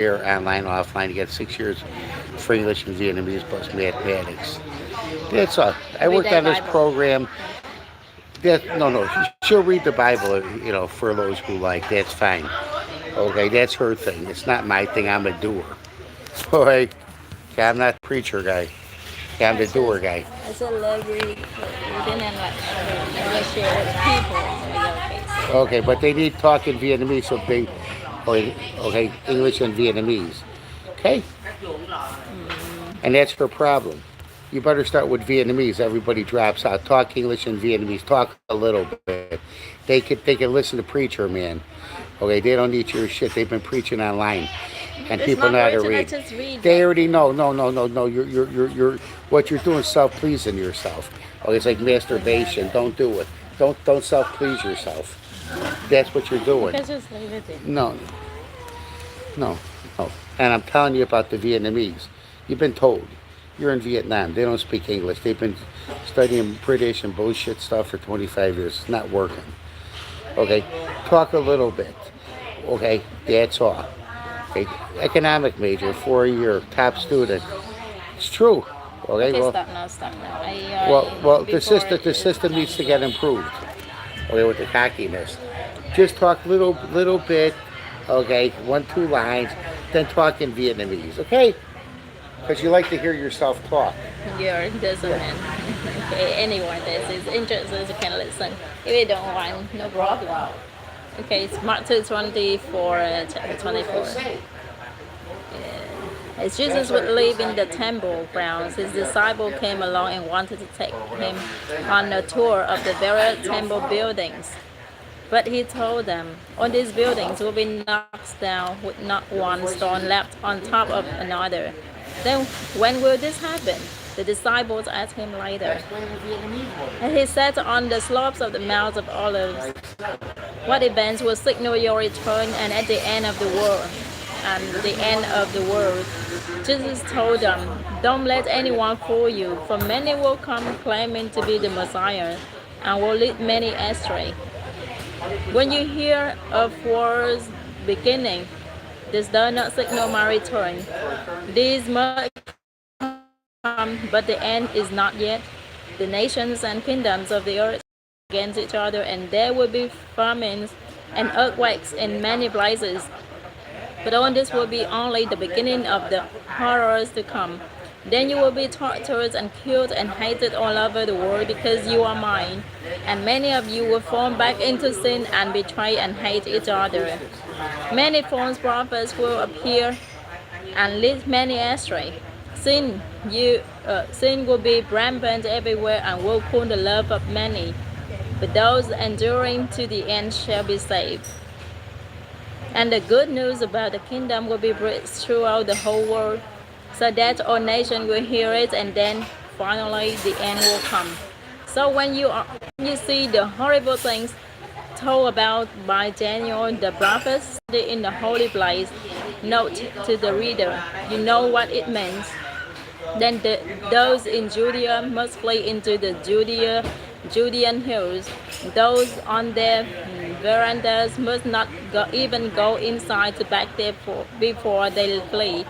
online, offline. You got 6 years for English and Vietnamese plus mathematics. That's all. I Read worked that on this Bible. program. No. She'll read the Bible, for those who like. That's fine. Okay, that's her thing. It's not my thing. I'm a doer. Okay, okay, I'm not the preacher guy. Okay, I'm the doer guy. I just love reading and like English share with people in your case. Okay, but they need talk in Vietnamese, so they, okay, English and Vietnamese. Okay, and that's her problem. You better start with Vietnamese. Everybody drops out. Talk English and Vietnamese. Talk a little bit. They can listen to preacher, man. Okay, they don't need your shit. They've been preaching online, and It's people not know how to written, I read. just read They it. already know. No. You're what you're doing. Self pleasing yourself. Okay, it's like masturbation. Don't do it. Don't self please yourself. That's what you're You doing. can just leave it in. No, no, no. And I'm telling you about the Vietnamese. You've been told. You're in Vietnam. They don't speak English. They've been studying British and bullshit stuff for 25 years. It's not working. Okay? Talk a little bit. Okay? That's all. Okay? Economic major, 4 year, top student. It's true. Okay? Okay, Well, stop now. well, Before the system needs to get improved. Okay, with the cockiness. Just talk little bit. Okay, 1, 2 lines. Then talk in Vietnamese. Okay? Because you like to hear yourself talk. your doesn't okay, anyone that is interested can listen. If you don't want, no problem. Okay, it's Matthew 24, chapter 24. As Jesus would live in the temple grounds, his disciple came along and wanted to take him on a tour of the various temple buildings. But he told them, all these buildings will be knocked down with not one stone left on top of another. Then when will this happen? The disciples asked him later. And he said, on the slopes of the Mount of Olives. What events will signal your return and at the end of the world? And the end of the world. Jesus told them, don't let anyone fool you, for many will come claiming to be the Messiah and will lead many astray. When you hear of wars beginning, this does not signal my return. These must come, but the end is not yet. The nations and kingdoms of the earth against each other, and there will be famines and earthquakes in many places. But all this will be only the beginning of the horrors to come. Then you will be tortured and killed and hated all over the world because you are mine. And many of you will fall back into sin and betray and hate each other. Many false prophets will appear and lead many astray. Sin will be rampant everywhere and will cool the love of many. But those enduring to the end shall be saved. And the good news about the kingdom will be preached throughout the whole world, so that all nations will hear it, and then finally the end will come. So when you see the horrible things told about by Daniel the prophet in the holy place, note to the reader, you know what it means. Then those in Judea must flee into the Judean hills. Those on their verandas must not even go inside to beg before they flee.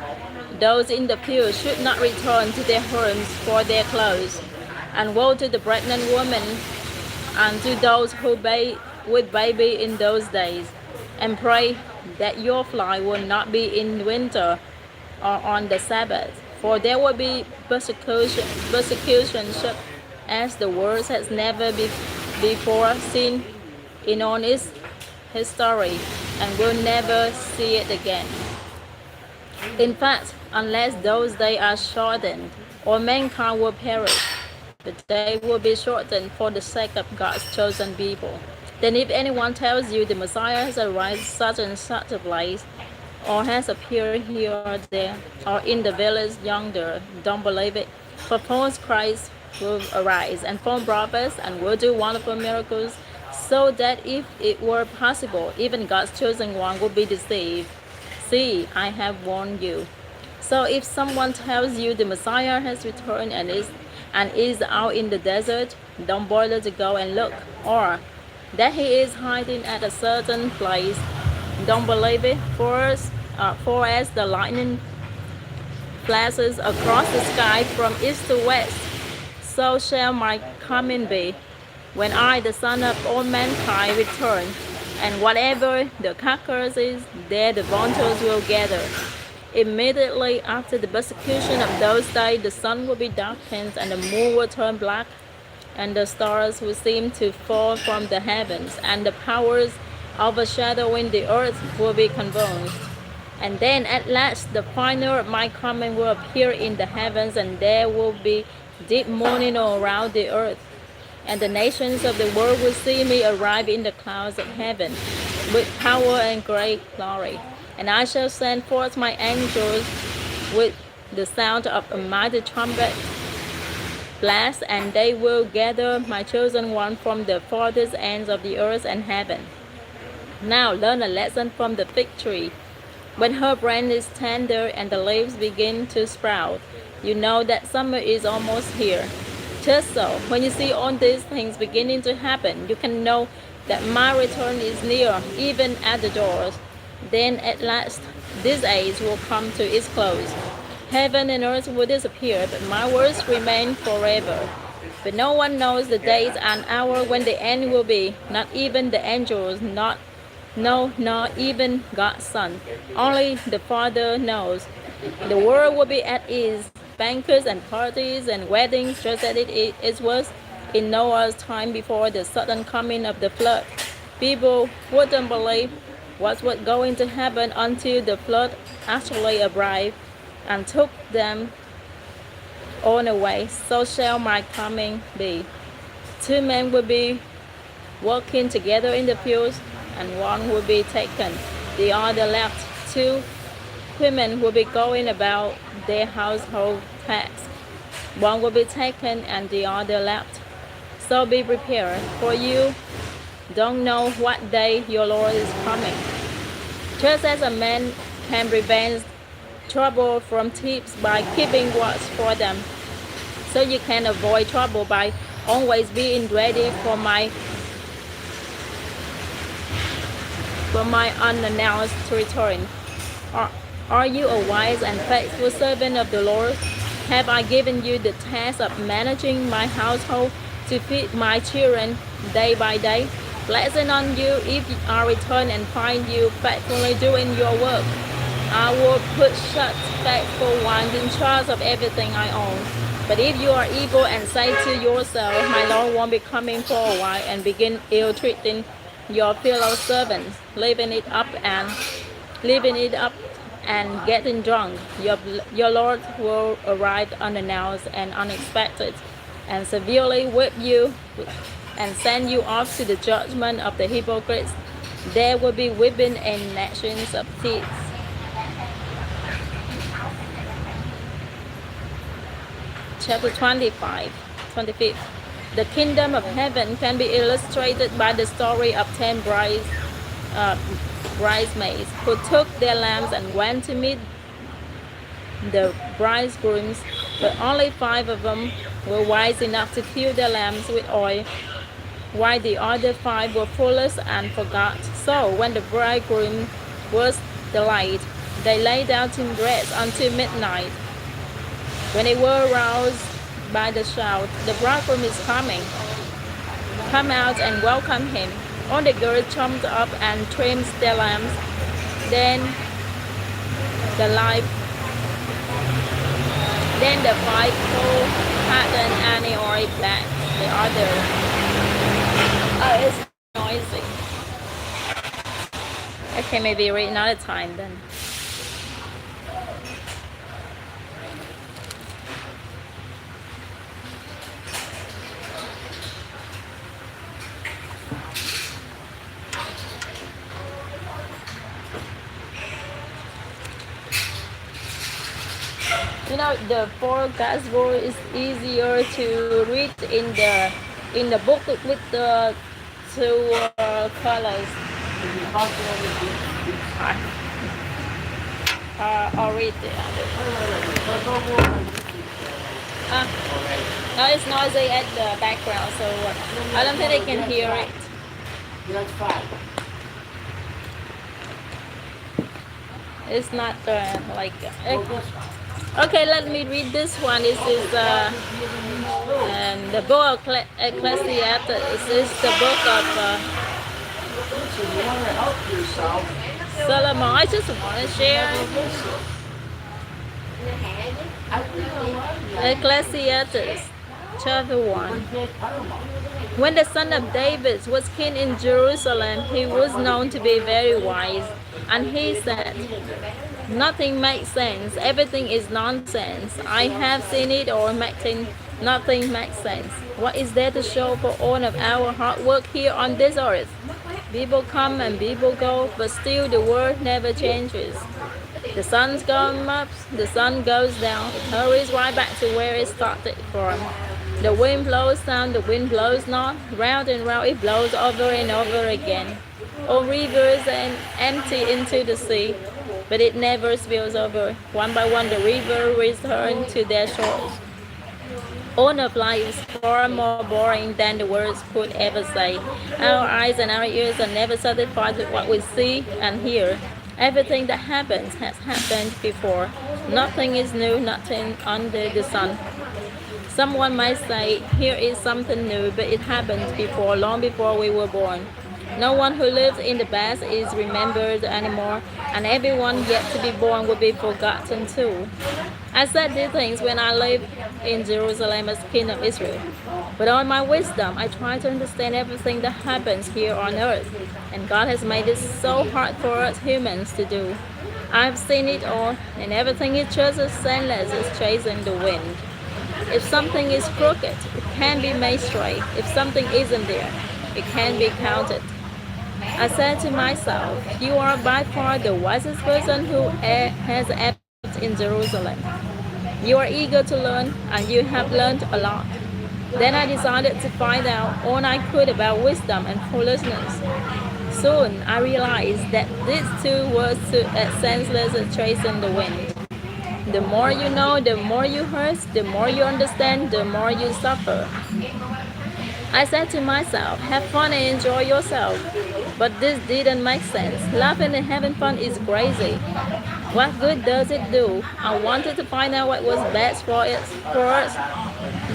Those in the pews should not return to their homes for their clothes. And woe to the pregnant woman and to those who with baby in those days. And pray that your flight will not be in winter or on the Sabbath, for there will be persecution such as the world has never before seen in all its history, and will never see it again. In fact, unless those days are shortened, all mankind will perish. The day will be shortened for the sake of God's chosen people. Then if anyone tells you the Messiah has arrived such and such a place, or has appeared here or there, or in the village yonder, don't believe it. For false Christ will arise, and false prophets, and will do wonderful miracles, so that if it were possible, even God's chosen one would be deceived. See, I have warned you. So if someone tells you the Messiah has returned and is out in the desert, don't bother to go and look, or that he is hiding at a certain place. Don't believe it. First, for as the lightning flashes across the sky from east to west, so shall my coming be, when I, the Son of all mankind, return. And whatever the carcass is, there the vultures will gather. Immediately after the persecution of those days, the sun will be darkened, and the moon will turn black, and the stars will seem to fall from the heavens, and the powers overshadowing the earth will be convulsed. And then at last the final of my coming will appear in the heavens, and there will be deep mourning all around the earth. And the nations of the world will see me arrive in the clouds of heaven with power and great glory. And I shall send forth my angels with the sound of a mighty trumpet blast, and they will gather my chosen one from the farthest ends of the earth and heaven. Now learn a lesson from the fig tree. When her branch is tender and the leaves begin to sprout, you know that summer is almost here. Just so, when you see all these things beginning to happen, you can know that my return is near, even at the doors. Then at last, this age will come to its close. Heaven and earth will disappear, but my words remain forever. But no one knows the days and hour when the end will be, not even the angels, not even God's Son. Only the Father knows. The world will be at ease, banquets and parties and weddings, just as it was in Noah's time before the sudden coming of the flood. People wouldn't believe what was going to happen until the flood actually arrived and took them all away. So shall my coming be. Two men will be working together in the fields, and one will be taken, the other left. Two women will be going about their household tasks. One will be taken and the other left. So be prepared, for you don't know what day your Lord is coming. Just as a man can prevent trouble from thieves by keeping watch for them, so you can avoid trouble by always being ready for my unannounced return. Are you a wise and faithful servant of the Lord? Have I given you the task of managing my household to feed my children day by day? Blessing on you if I return and find you faithfully doing your work. I will put such faithful ones in charge of everything I own. But if you are evil and say to yourself, my Lord won't be coming for a while, and begin ill-treating your fellow servants, leaving it up and getting drunk, your Lord will arrive unannounced and unexpected, and severely whip you and send you off to the judgment of the hypocrites. There will be weeping and gnashing of teeth. Chapter 25. The kingdom of heaven can be illustrated by the story of 10 bridesmaids who took their lamps and went to meet the bridegrooms, but only 5 of them were wise enough to fill their lamps with oil, while the other 5 were foolish and forgot. So when the bridegroom was delayed, they lay down to rest until midnight. When they were aroused by the shout, the bridegroom is coming, come out and welcome him. All the girls jumped up and trimmed their lamps. Then the 5 who hadn't any oil back the other. Oh, it's noisy. Okay, maybe read another time then. You know, the 4 gospel is easier to read in the book with the 2 colors. I'll read the other. No, it's noisy at the background, so I don't think they can hear it. It's not like. Okay, let me read this one. This is the book of Ecclesiastes. This is the book of Solomon. I just want to share Ecclesiastes chapter 1. When the son of David was king in Jerusalem, he was known to be very wise, and he said, "Nothing makes sense. Everything is nonsense. I have seen it all. Nothing makes sense. What is there to show for all of our hard work here on this earth? People come and people go, but still the world never changes. The sun comes up, the sun goes down. It hurries right back to where it started from. The wind blows down, the wind blows not. Round and round it blows over and over again. All rivers and empty into the sea, but it never spills over. One by one the river return to their shores. All of life is far more boring than the words could ever say. Our eyes and our ears are never satisfied with what we see and hear. Everything that happens has happened before. Nothing is new, nothing under the sun. Someone might say, here is something new, but it happened before, long before we were born. No one who lives in the past is remembered anymore, and everyone yet to be born will be forgotten too. I said these things when I lived in Jerusalem as king of Israel. With all my wisdom, I try to understand everything that happens here on earth, and God has made it so hard for us humans to do. I've seen it all, and everything is just as senseless as chasing the wind. If something is crooked, it can be made straight. If something isn't there, it can be counted. I said to myself, you are by far the wisest person who has ever lived in Jerusalem. You are eager to learn, and you have learned a lot. Then I decided to find out all I could about wisdom and foolishness. Soon I realized that these two were as senseless as chasing the wind. The more you know, the more you hurt, the more you understand, the more you suffer. I said to myself, have fun and enjoy yourself. But this didn't make sense. Laughing and having fun is crazy. What good does it do? I wanted to find out what was best for us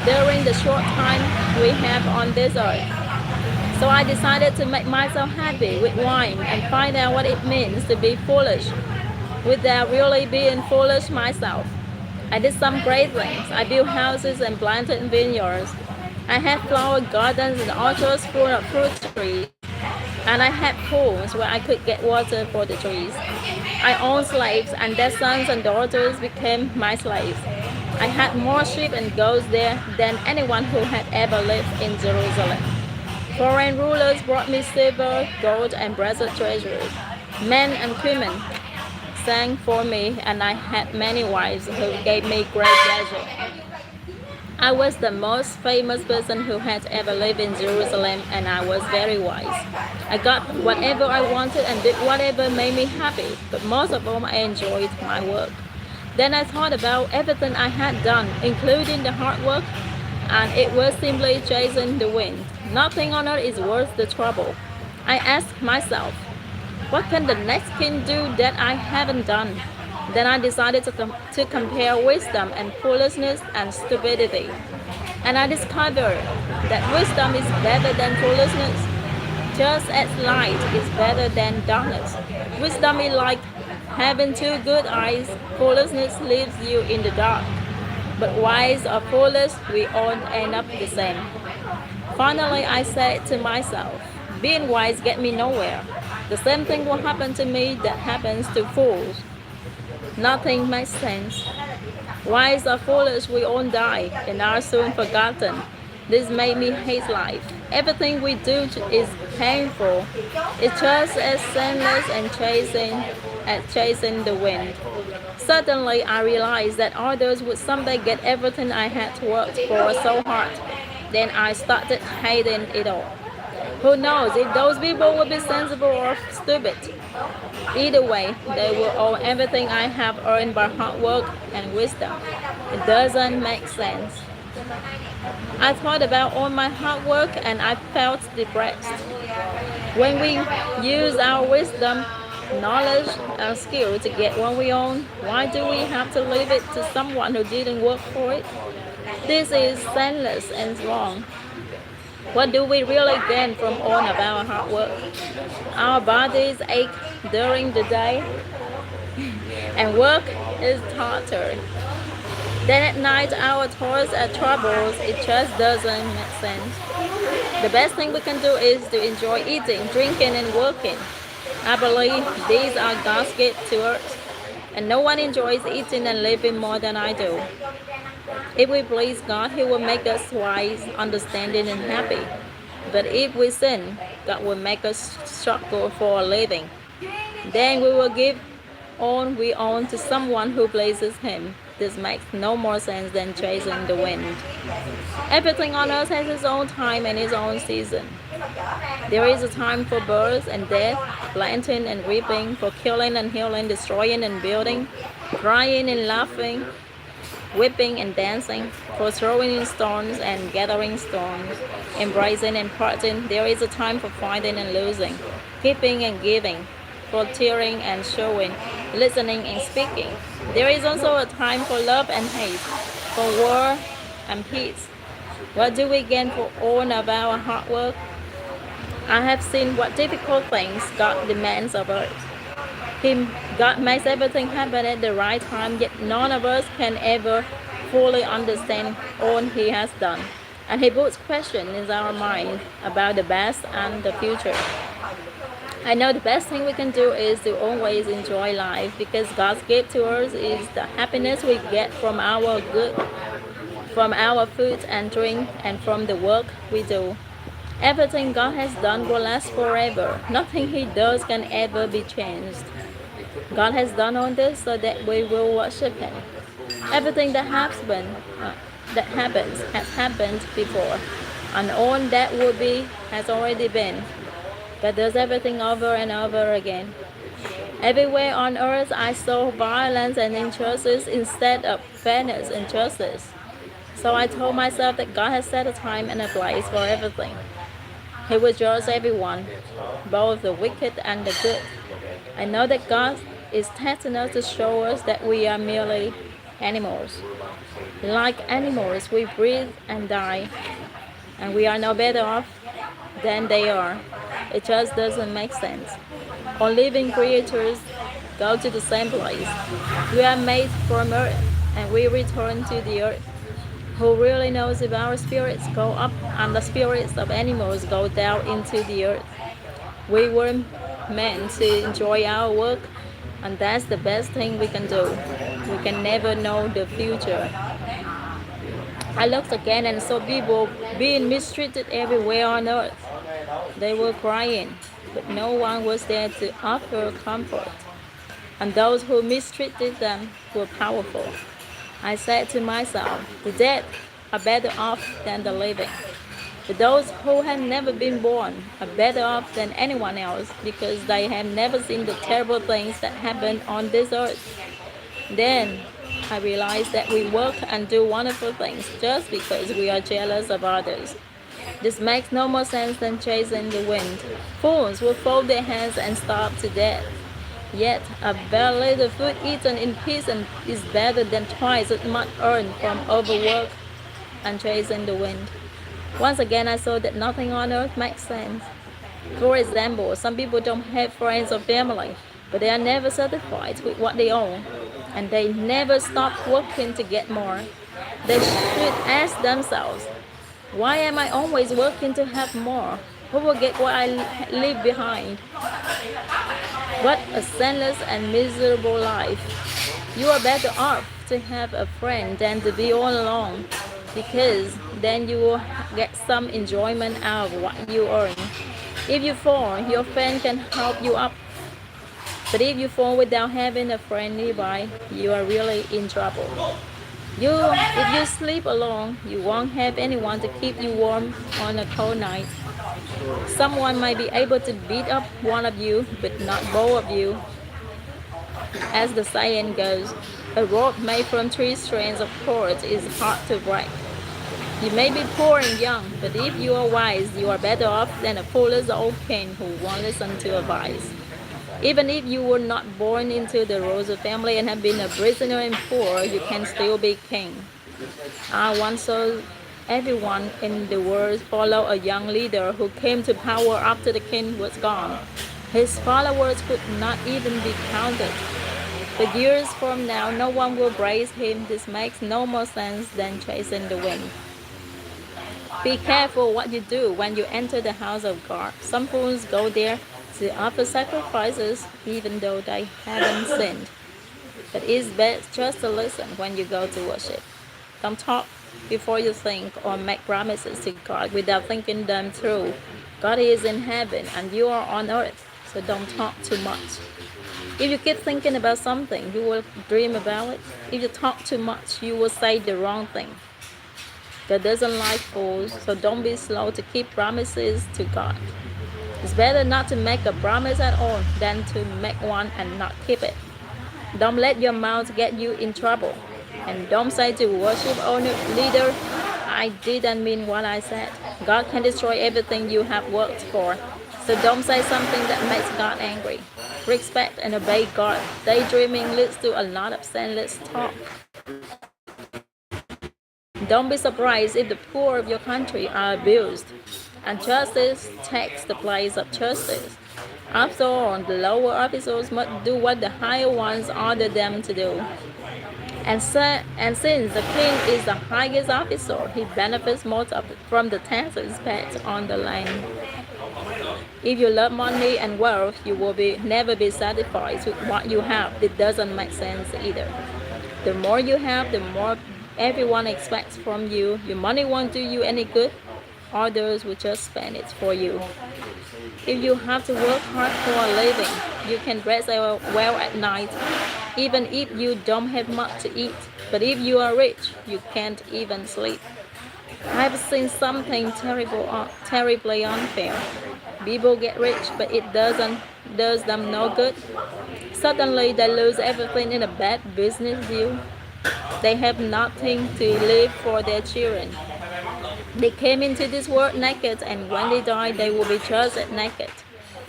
during the short time we have on this earth. So I decided to make myself happy with wine and find out what it means to be foolish without really being foolish myself. I did some great things. I built houses and planted vineyards. I had flower gardens and orchards full of fruit trees. And I had pools where I could get water for the trees. I owned slaves, and their sons and daughters became my slaves. I had more sheep and goats there than anyone who had ever lived in Jerusalem. Foreign rulers brought me silver, gold, and brass treasures. Men and women sang for me, and I had many wives who gave me great pleasure. I was the most famous person who had ever lived in Jerusalem, and I was very wise. I got whatever I wanted and did whatever made me happy, but most of all I enjoyed my work. Then I thought about everything I had done, including the hard work, and it was simply chasing the wind. Nothing on earth is worth the trouble. I asked myself, what can the next king do that I haven't done? Then I decided to compare wisdom and foolishness and stupidity. And I discovered that wisdom is better than foolishness, just as light is better than darkness. Wisdom is like having two good eyes. Foolishness leaves you in the dark. But wise or foolish, we all end up the same. Finally, I said to myself, being wise gets me nowhere. The same thing will happen to me that happens to fools. Nothing makes sense. Wise or foolish, we all die and are soon forgotten. This made me hate life. Everything we do is painful. It's just as senseless as chasing the wind. Suddenly, I realized that others would someday get everything I had worked for so hard. Then I started hating it all. Who knows if those people will be sensible or stupid? Either way, they will owe everything I have earned by hard work and wisdom. It doesn't make sense. I thought about all my hard work and I felt depressed. When we use our wisdom knowledge and skill to get what we own, why do we have to leave it to someone who didn't work for it? This is senseless and wrong. What do we really gain from all of our hard work? Our bodies ache during the day, and work is torture. Then at night, our toils and troubles, it just doesn't make sense. The best thing we can do is to enjoy eating, drinking, and working. I believe these are God's gift to us, and no one enjoys eating and living more than I do. If we please God, He will make us wise, understanding, and happy. But if we sin, God will make us struggle for a living. Then we will give all we own to someone who pleases Him. This makes no more sense than chasing the wind. Everything on earth has its own time and its own season. There is a time for birth and death, planting and reaping, for killing and healing, destroying and building, crying and laughing, weeping and dancing, for throwing in stones and gathering storms, embracing and parting. There is a time for finding and losing, keeping and giving, for tearing and showing, listening and speaking. There is also a time for love and hate, for war and peace. What do we gain for all of our hard work? I have seen what difficult things God demands of us. God makes everything happen at the right time, yet none of us can ever fully understand all He has done. And He puts questions in our mind about the past and the future. I know the best thing we can do is to always enjoy life, because God's gift to us is the happiness we get from our food and drink, and from the work we do. Everything God has done will last forever. Nothing He does can ever be changed. God has done all this so that we will worship Him. Everything that happens has happened before, and all that will be has already been. God does everything over and over again. Everywhere on earth I saw violence and injustice instead of fairness and justice. So I told myself that God has set a time and a place for everything. He will judge everyone, both the wicked and the good. I know that God is testing us to show us that we are merely animals. Like animals, we breathe and die, and we are no better off than they are. It just doesn't make sense. All living creatures go to the same place. We are made from earth, and we return to the earth. Who really knows if our spirits go up and the spirits of animals go down into the earth? We were meant to enjoy our work, and that's the best thing we can do. We can never know the future. I looked again and saw people being mistreated everywhere on earth. They were crying, but no one was there to offer comfort. And those who mistreated them were powerful. I said to myself, the dead are better off than the living. But those who have never been born are better off than anyone else, because they have never seen the terrible things that happen on this earth. Then I realized that we work and do wonderful things just because we are jealous of others. This makes no more sense than chasing the wind. Fools will fold their hands and starve to death. Yet a very little food eaten in peace is better than twice as much earned from overwork and chasing the wind. Once again, I saw that nothing on earth makes sense. For example, some people don't have friends or family, but they are never satisfied with what they own, and they never stop working to get more. They should ask themselves, why am I always working to have more? Who will get what I leave behind? What a senseless and miserable life. You are better off to have a friend than to be all alone, because then you will get some enjoyment out of what you earn. If you fall, your friend can help you up. But if you fall without having a friend nearby, you are really in trouble. If you sleep alone, you won't have anyone to keep you warm on a cold night. Someone might be able to beat up one of you, but not both of you. As the saying goes, a rope made from 3 strands of cord is hard to break. You may be poor and young, but if you are wise, you are better off than a foolish old king who won't listen to advice. Even if you were not born into the royal family and have been a prisoner and poor, you can still be king. I once saw everyone in the world follow a young leader who came to power after the king was gone. His followers could not even be counted. But years from now, no one will praise him. This makes no more sense than chasing the wind. Be careful what you do when you enter the house of God. Some fools go there to offer sacrifices even though they haven't sinned. But it's best just to listen when you go to worship. Don't talk before you think or make promises to God without thinking them through. God is in heaven and you are on earth, so don't talk too much. If you keep thinking about something, you will dream about it. If you talk too much, you will say the wrong thing. God doesn't like fools, so don't be slow to keep promises to God. It's better not to make a promise at all than to make one and not keep it. Don't let your mouth get you in trouble. And don't say to worship owner leader, I didn't mean what I said. God can destroy everything you have worked for. So don't say something that makes God angry. Respect and obey God. Daydreaming leads to a lot of senseless talk. Don't be surprised if the poor of your country are abused, and justice takes the place of justice. After all, the lower officials must do what the higher ones order them to do. And since the king is the highest officer, he benefits most from the taxes paid on the land. If you love money and wealth, you will never be satisfied with what you have. It doesn't make sense either. The more you have, the more everyone expects from you. Your money won't do you any good. Others will just spend it for you. If you have to work hard for a living, you can rest well at night, even if you don't have much to eat. But if you are rich, you can't even sleep. I've seen something terribly unfair. People get rich, but it does them no good. Suddenly, they lose everything in a bad business deal. They have nothing to leave for their children. They came into this world naked, and when they die, they will be just as naked.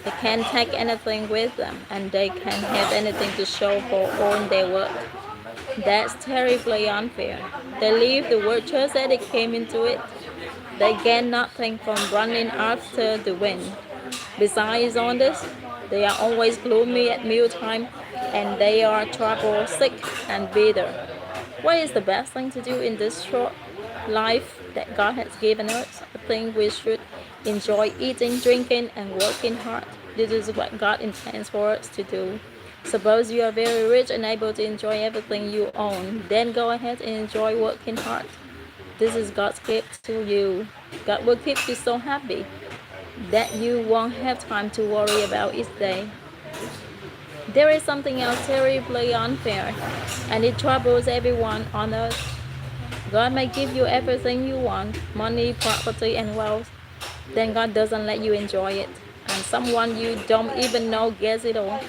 They can't take anything with them, and they can't have anything to show for all their work. That's terribly unfair. They leave the world just as they came into it. They gain nothing from running after the wind. Besides all this, they are always gloomy at mealtime, and they are troubled, sick, and bitter. What is the best thing to do in this short life that God has given us? I think we should enjoy eating, drinking, and working hard. This is what God intends for us to do. Suppose you are very rich and able to enjoy everything you own, then go ahead and enjoy working hard. This is God's gift to you. God will keep you so happy that you won't have time to worry about each day. There is something else terribly unfair, and it troubles everyone on earth. God may give you everything you want, money, property, and wealth. Then God doesn't let you enjoy it, and someone you don't even know gets it all.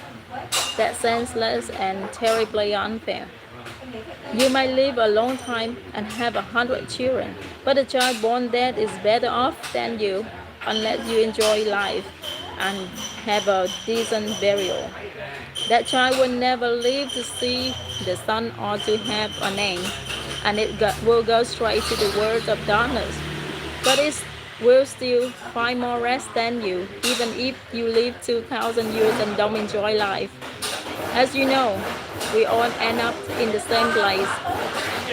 That's senseless and terribly unfair. You may live a long time and have 100 children, but a child born dead is better off than you unless you enjoy life and have a decent burial. That child will never live to see the sun or to have a name, and it will go straight to the world of darkness. But it will still find more rest than you, even if you live 2,000 years and don't enjoy life. As you know, we all end up in the same place.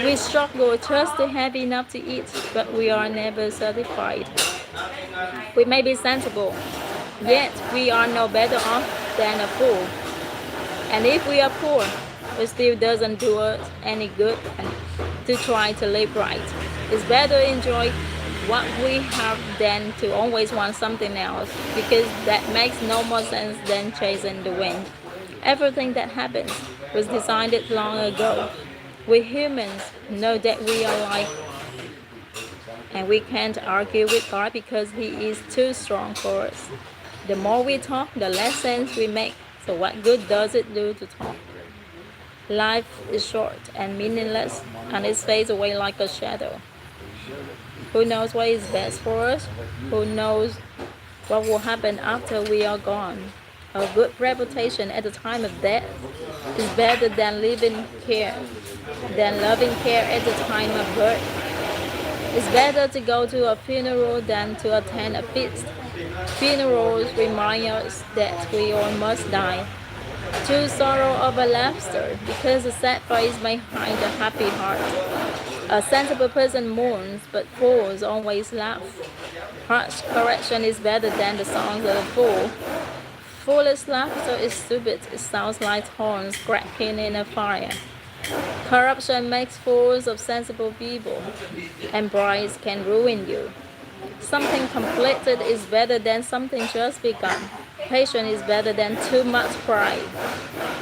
We struggle just to have enough to eat, but we are never satisfied. We may be sensible, yet we are no better off than a fool. And if we are poor, it still doesn't do us any good to try to live right. It's better to enjoy what we have than to always want something else, because that makes no more sense than chasing the wind. Everything that happens was decided long ago. We humans know that we are like, and we can't argue with God because He is too strong for us. The more we talk, the less sense we make. So what good does it do to talk? Life is short and meaningless, and it fades away like a shadow. Who knows what is best for us? Who knows what will happen after we are gone? A good reputation at the time of death is better than loving care at the time of birth. It's better to go to a funeral than to attend a feast. Funerals remind us that we all must die. Choose sorrow over laughter, because a sad face may hide a happy heart. A sensible person mourns, but fools always laugh. Harsh correction is better than the songs of a fool. Foolish laughter is stupid. It sounds like horns cracking in a fire. Corruption makes fools of sensible people, and pride can ruin you. Something completed is better than something just begun. Patience is better than too much pride.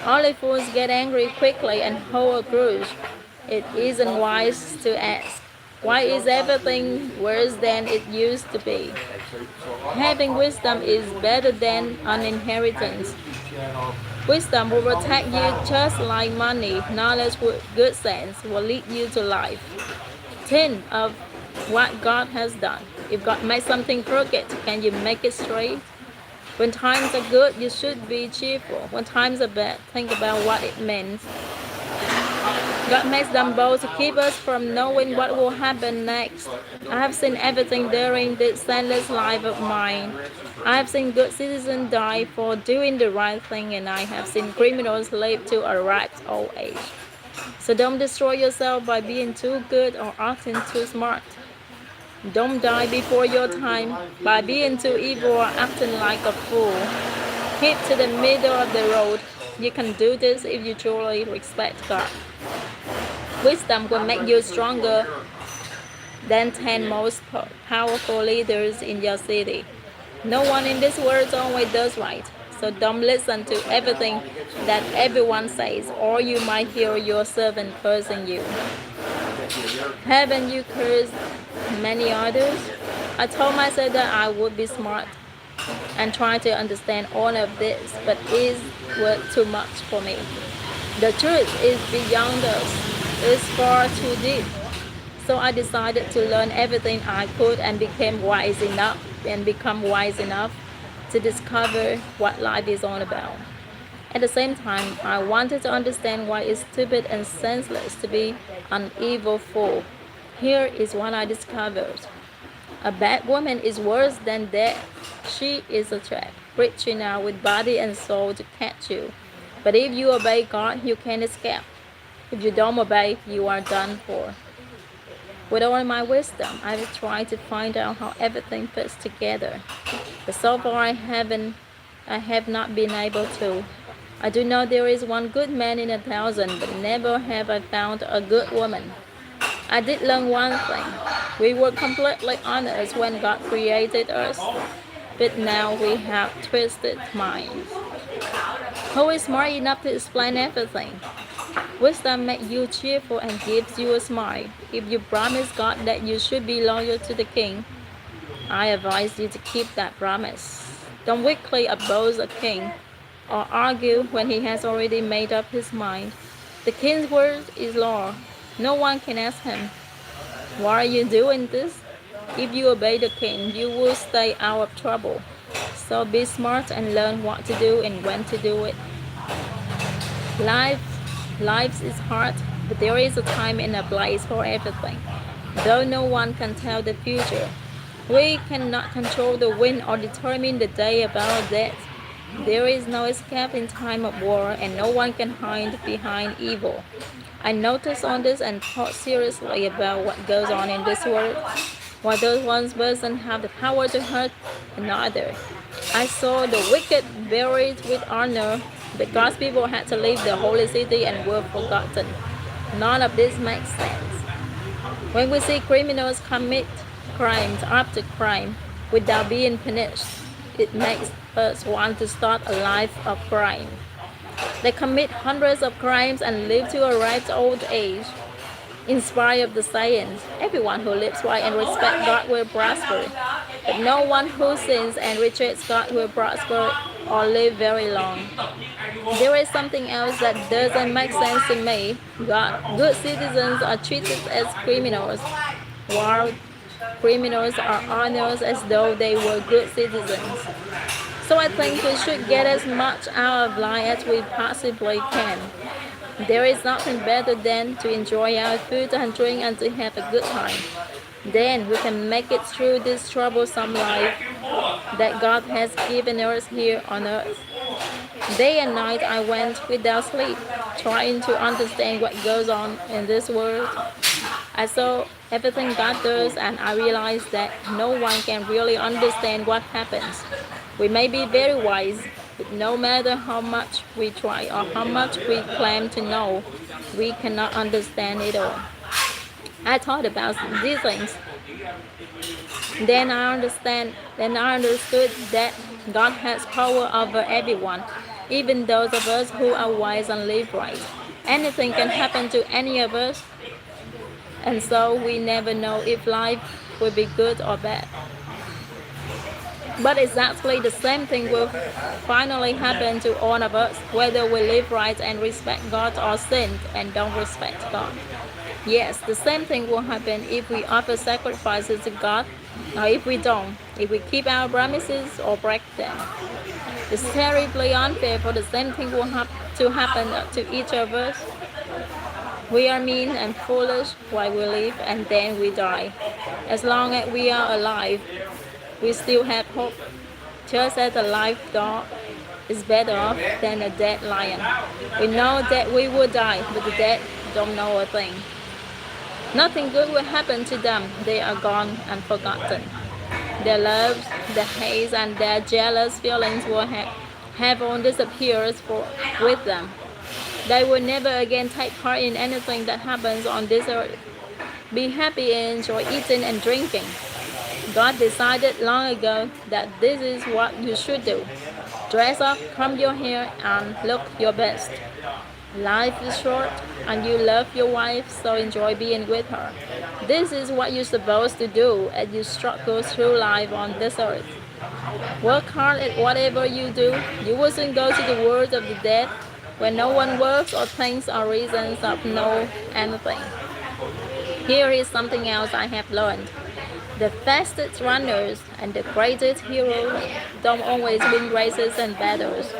Only fools get angry quickly and hold a grudge. It isn't wise to ask, why is everything worse than it used to be? Having wisdom is better than an inheritance. Wisdom will protect you just like money. Knowledge with good sense will lead you to life. Think of what God has done. If God made something crooked, can you make it straight? When times are good, you should be cheerful. When times are bad, think about what it means. God makes them both to keep us from knowing what will happen next. I have seen everything during this senseless life of mine. I have seen good citizens die for doing the right thing, and I have seen criminals live to a ripe old age. So don't destroy yourself by being too good or acting too smart. Don't die before your time by being too evil or acting like a fool. Keep to the middle of the road. You can do this if you truly respect God. Wisdom will make you stronger than 10 most powerful leaders in your city. No one in this world always does right, so don't listen to everything that everyone says, or you might hear your servant cursing you. Haven't you cursed many others? I told myself that I would be smart and try to understand all of this, but it was too much for me. The truth is beyond us. It's far too deep. So I decided to learn everything I could and become wise enough to discover what life is all about. At the same time, I wanted to understand why it's stupid and senseless to be an evil fool. Here is what I discovered. A bad woman is worse than death. She is a trap, reaching out with body and soul to catch you. But if you obey God, you can escape. If you don't obey, you are done for. With all my wisdom, I have tried to find out how everything fits together. But so far I have not been able to. I do know there is one good man in 1,000, but never have I found a good woman. I did learn one thing. We were completely honest when God created us, but now we have twisted minds. Who is smart enough to explain everything? Wisdom makes you cheerful and gives you a smile. If you promise God that you should be loyal to the king, I advise you to keep that promise. Don't weakly oppose a king or argue when he has already made up his mind. The king's word is law. No one can ask him, why are you doing this? If you obey the king, you will stay out of trouble. So be smart and learn what to do and when to do it. Life is hard, but there is a time and a place for everything. Though no one can tell the future, we cannot control the wind or determine the day of our death. There is no escape in time of war, and no one can hide behind evil. I noticed on this and thought seriously about what goes on in this world. Why does one person have the power to hurt another? I saw the wicked buried with honor, but God's people had to leave the holy city and were forgotten. None of this makes sense. When we see criminals commit crimes after crime without being punished, it makes us want to start a life of crime. They commit hundreds of crimes and live to a ripe old age. In spite of the saying, everyone who lives right and respects God will prosper. But no one who sins and rejects God will prosper or live very long. There is something else that doesn't make sense to me. Good citizens are treated as criminals, while criminals are honored as though they were good citizens. So I think we should get as much out of life as we possibly can. There is nothing better than to enjoy our food and drink and to have a good time. Then we can make it through this troublesome life that God has given us here on earth. Day and night I went without sleep, trying to understand what goes on in this world. I saw everything God does, and I realized that no one can really understand what happens. We may be very wise, but no matter how much we try or how much we claim to know, we cannot understand it all. I thought about these things. Then I understood that God has power over everyone, even those of us who are wise and live right. Anything can happen to any of us, and so we never know if life will be good or bad. But exactly the same thing will finally happen to all of us, whether we live right and respect God or sin and don't respect God. Yes, the same thing will happen if we offer sacrifices to God or if we don't, if we keep our promises or break them. It's terribly unfair for the same thing will have to happen to each of us. We are mean and foolish while we live, and then we die. As long as we are alive, we still have hope. Just as a live dog is better off than a dead lion. We know that we will die, but the dead don't know a thing. Nothing good will happen to them. They are gone and forgotten. Their loves, their hates, and their jealous feelings will have all disappeared with them. They will never again take part in anything that happens on this earth. Be happy and enjoy eating and drinking. God decided long ago that this is what you should do. Dress up, comb your hair, and look your best. Life is short, and you love your wife, so enjoy being with her. This is what you're supposed to do as you struggle through life on this earth. Work hard at whatever you do. You will soon go to the world of the dead, where no one works or thinks or reasons of know anything. Here is something else I have learned. The fastest runners and the greatest heroes don't always win races and battles.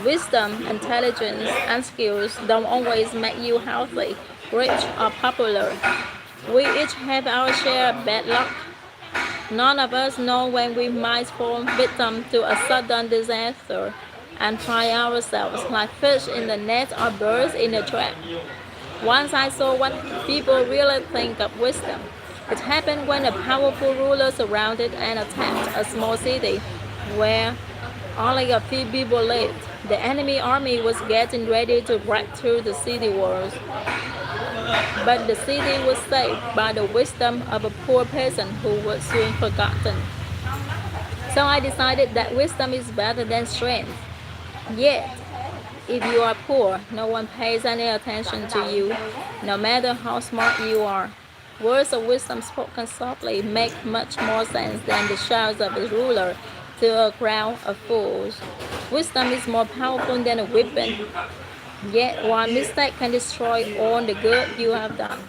Wisdom, intelligence, and skills don't always make you healthy, rich, or popular. We each have our share of bad luck. None of us know when we might fall victim to a sudden disaster and find ourselves like fish in the net or birds in a trap. Once I saw what people really think of wisdom. It happened when a powerful ruler surrounded and attacked a small city where only a few people lived. The enemy army was getting ready to break through the city walls. But the city was saved by the wisdom of a poor person who was soon forgotten. So I decided that wisdom is better than strength. Yet, if you are poor, no one pays any attention to you, no matter how smart you are. Words of wisdom spoken softly make much more sense than the shouts of a ruler to a crowd of fools. Wisdom is more powerful than a weapon. Yet one mistake can destroy all the good you have done.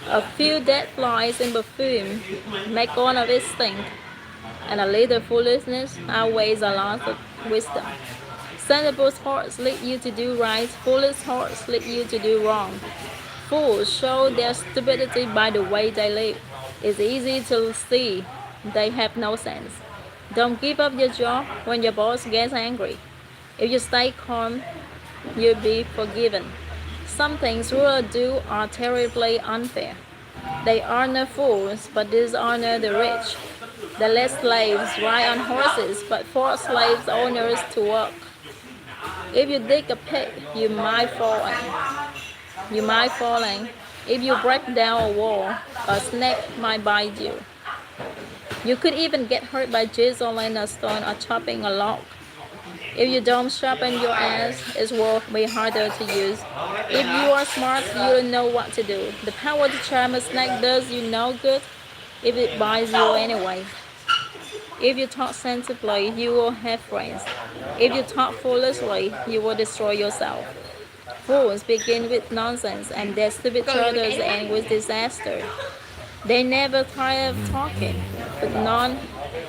A few dead flies in perfume make all of it stink, and a little foolishness outweighs a lot of wisdom. Sensible hearts lead you to do right, foolish hearts lead you to do wrong. Fools show their stupidity by the way they live. It's easy to see they have no sense. Don't give up your job when your boss gets angry. If you stay calm, you'll be forgiven. Some things rulers do are terribly unfair. They honor fools, but dishonor the rich. They let slaves ride on horses, but force slaves owners to work. If you dig a pit, you might fall in. If you break down a wall, a snake might bite you. You could even get hurt by chiseling a stone or chopping a log. If you don't sharpen your axe, it will be harder to use. If you are smart, you'll know what to do. The power to charm a snake does you no good if it bites you anyway. If you talk sensibly, you will have friends. If you talk foolishly, you will destroy yourself. Fools begin with nonsense, and their stupid charters end with disaster. They never tire of talking, but none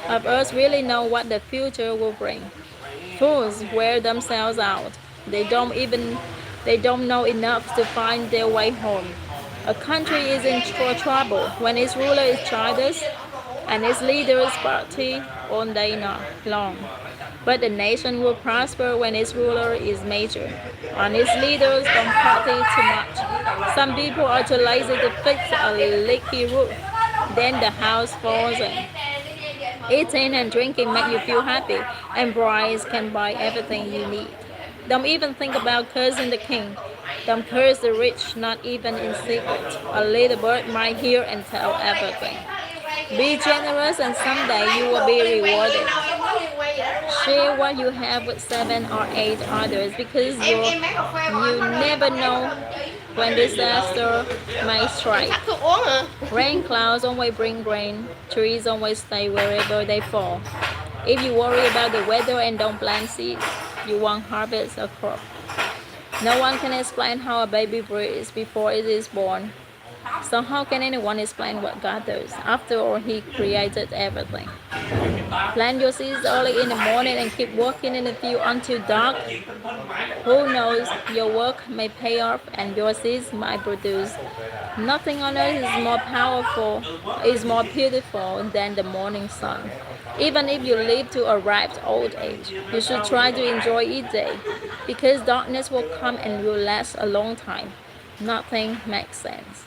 of us really know what the future will bring. Fools wear themselves out. They don't know enough to find their way home. A country is in trouble when its ruler is childish and its leaders party all day long. But the nation will prosper when its ruler is mature and its leaders don't party too much. Some people are too lazy to fix a leaky roof. Then the house falls in. Eating and drinking make you feel happy, and brides can buy everything you need. Don't even think about cursing the king. Don't curse the rich, not even in secret. A little bird might hear and tell everything. Be generous, and someday you will be rewarded. Share what you have with 7 or 8 others because you never know when disaster may strike. Rain clouds always bring rain. Trees always stay wherever they fall. If you worry about the weather and don't plant seeds, you won't harvest a crop. No one can explain how a baby breathes before it is born. So how can anyone explain what God does? After all, He created everything. Plant your seeds early in the morning and keep working in the field until dark. Who knows, your work may pay off and your seeds might produce. Nothing on earth is more beautiful than the morning sun. Even if you live to a ripe old age, you should try to enjoy each day, because darkness will come and will last a long time. Nothing makes sense.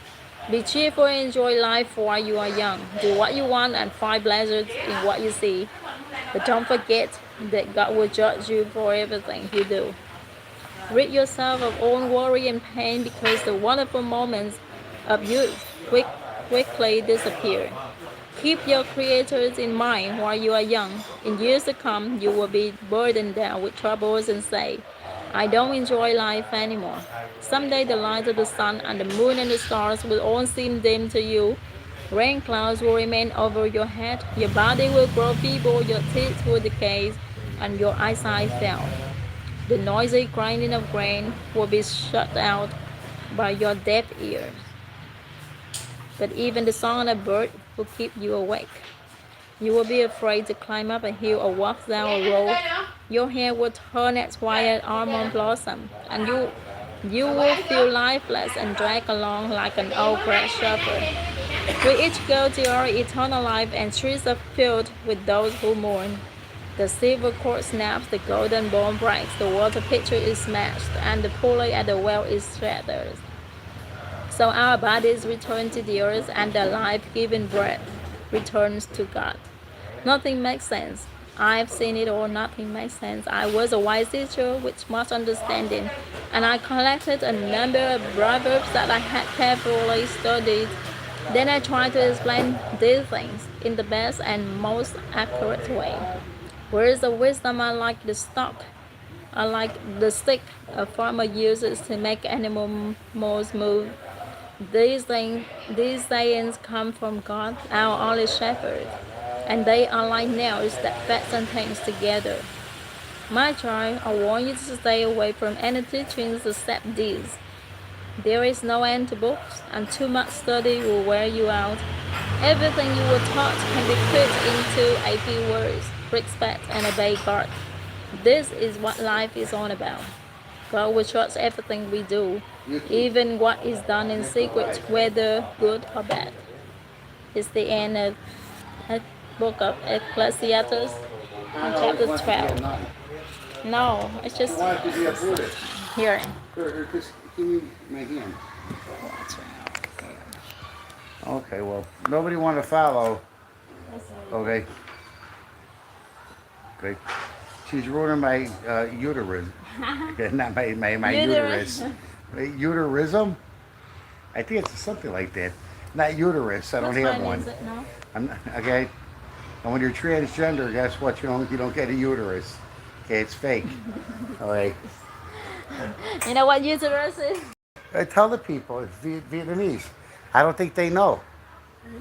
Be cheerful and enjoy life while you are young. Do what you want and find pleasure in what you see. But don't forget that God will judge you for everything you do. Rid yourself of all worry and pain, because the wonderful moments of youth quickly disappear. Keep your creators in mind while you are young. In years to come, you will be burdened down with troubles and say, I don't enjoy life anymore. Someday the light of the sun and the moon and the stars will all seem dim to you. Rain clouds will remain over your head. Your body will grow feeble, your teeth will decay, and your eyesight fail. The noisy grinding of grain will be shut out by your deaf ears. But even the song of a bird will keep you awake. You will be afraid to climb up a hill or walk down a road. Your hair will turn as white as almond blossom, and you will feel lifeless and drag along like an old grasshopper. We each go to our eternal life, and streets are filled with those who mourn. The silver cord snaps, the golden bowl breaks, the water pitcher is smashed, and the pulley at the well is shattered. So our bodies return to the earth, and the life-giving breath returns to God. Nothing makes sense. I've seen it all. Nothing makes sense. I was a wise teacher with much understanding, and I collected a number of proverbs that I had carefully studied. Then I tried to explain these things in the best and most accurate way. Words of wisdom are like the stick a farmer uses to make animals move. These sayings come from God, our only shepherd, and they are like nails that fasten things together. My child, I want you to stay away from any teachings except these. There is no end to books, and too much study will wear you out. Everything you were taught can be put into a few words: respect and obey God. This is what life is all about. God will trust everything we do, even what is done in secret, whether good or bad. It's the end of the book of Ecclesiastes, chapter 12. No, it's just here. Just give me my hand. Okay, well, nobody want to follow. Okay. Okay. She's ruining my uterus. Not my uterus. Uterism? I think it's something like that. Not uterus. I don't have one. Is it? No? Okay. And when you're transgender, guess what? You don't get a uterus. Okay, it's fake. All right. You know what uterus is? I tell the people it's Vietnamese. I don't think they know.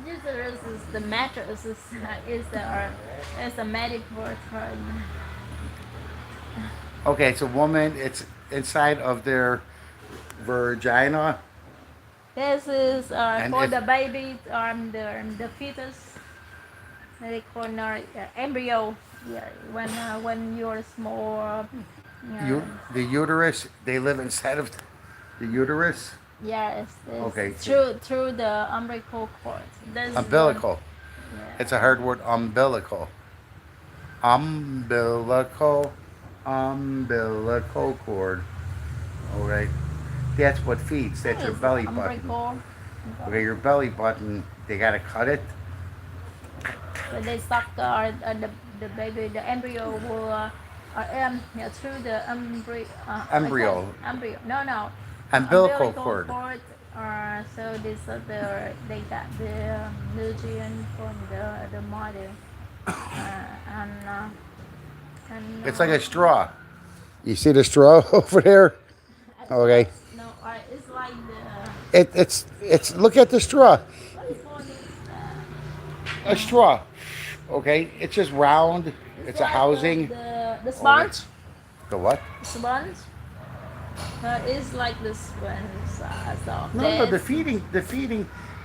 Uterus is the mattress. It's a medical term. Okay, it's a woman. It's inside of their vagina. This is for if- the baby, the fetus. They call embryo. Yeah, when you're small. The uterus, they live inside of the uterus? Yes, Okay. through the umbilical cord. That's Umbilical. yeah. It's a hard word, umbilical. Umbilical. Umbilical cord. Okay. That's what feeds. That's your belly button. Umbilical. Okay, your belly button, they gotta cut it. When they suck the baby, the embryo will yeah, through the Embryo. embryo. No. Umbilical cord. So this they got the nutrient from the mother and It's like a straw. You see the straw over there? Okay. no, it's like the It's look at the straw. what is called this, A straw. Okay. It's just round. It's a like housing. the sponge. The what? Sponge. It's like the sponge. So No, the feeding.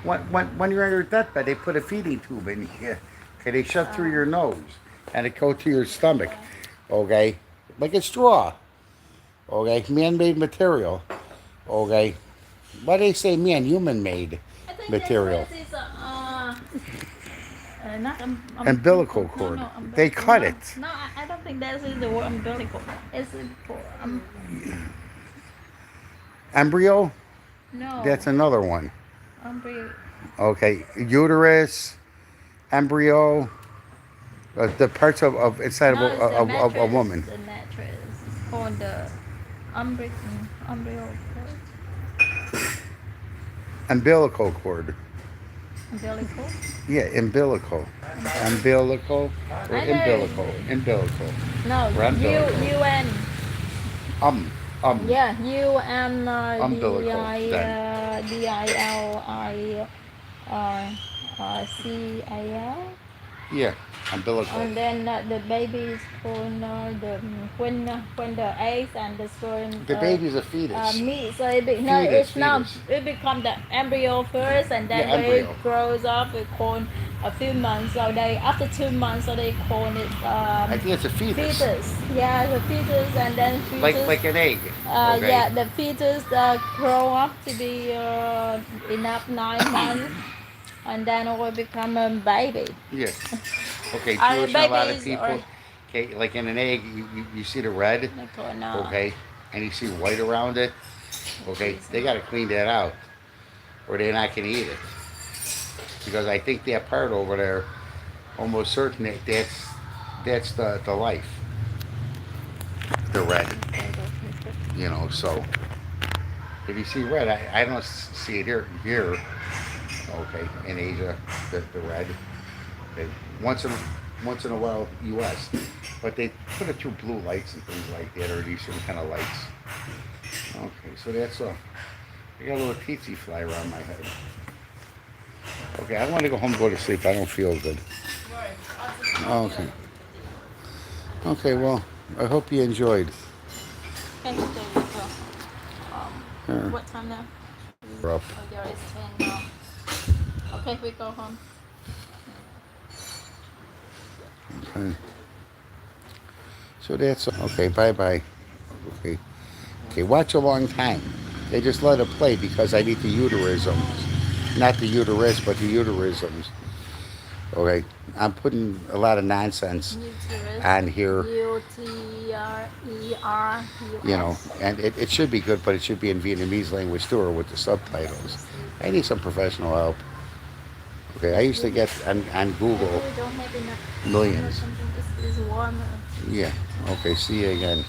When you're on your deathbed, they put a feeding tube in here. Okay, they shove through your nose, and it goes to your stomach. Okay, like a straw. Okay, man-made material. Okay, why do they say man? Human-made I think material. this is not Umbilical no, cord. no, They cut no, it. No, I don't think that is the word umbilical. It's for Embryo. no. That's another one. Embryo. Okay, uterus, embryo, the parts of inside No, it's the of a mattress. woman. The mattress. It's called the umbilical cord. Umbilical cord. Umbilical. Yeah, umbilical. Umbilical or I know. umbilical. Umbilical. No, Or umbilical. UN. Yeah, Umbilical. DILICIL. Yeah, umbilical. And then the baby is born when the eggs and the sperm The baby's a fetus. meet. So it's not. Fetus. It becomes the embryo first, and then Yeah, when embryo. it grows up, it call a few months. So after 2 months, so they call it I think it's a fetus. Yeah, the fetus, and then fetus. Like an egg. Okay. Yeah, the fetus grow up to be enough 9 months, and then it will become a baby. Yes. Okay, Our Jewish and a lot of babies people. are Okay, like in an egg, you see the red. like, oh, no. Okay, and you see white around it. Okay, they got to clean that out, or they're not gonna eat it. Because I think that part over there, almost certain that's the life. The red. You know, so if you see red, I don't see it here. Okay, in Asia, the red. Okay, once in a while, U.S., but they put it through blue lights and things like that, or these certain kind of lights. Okay, so that's all. I got a little tsetse fly around my head. Okay, I want to go home and go to sleep. I don't feel good. Okay. Okay, well, I hope you enjoyed. Okay, there we go. Here. What time now? We're up. Oh, there is 10 now. Okay, we go home. Okay. So that's okay. Bye bye. Okay. Okay. Watch a long time. They just let it play because I need the uterisms, not the uterus, but the uterisms. Okay. I'm putting a lot of nonsense on here. UTRER. You know, and it should be good, but it should be in Vietnamese language too, or with the subtitles. I need some professional help. Okay, I used to get on Google We don't have enough. millions. Something is warmer. Yeah. Okay. See you again.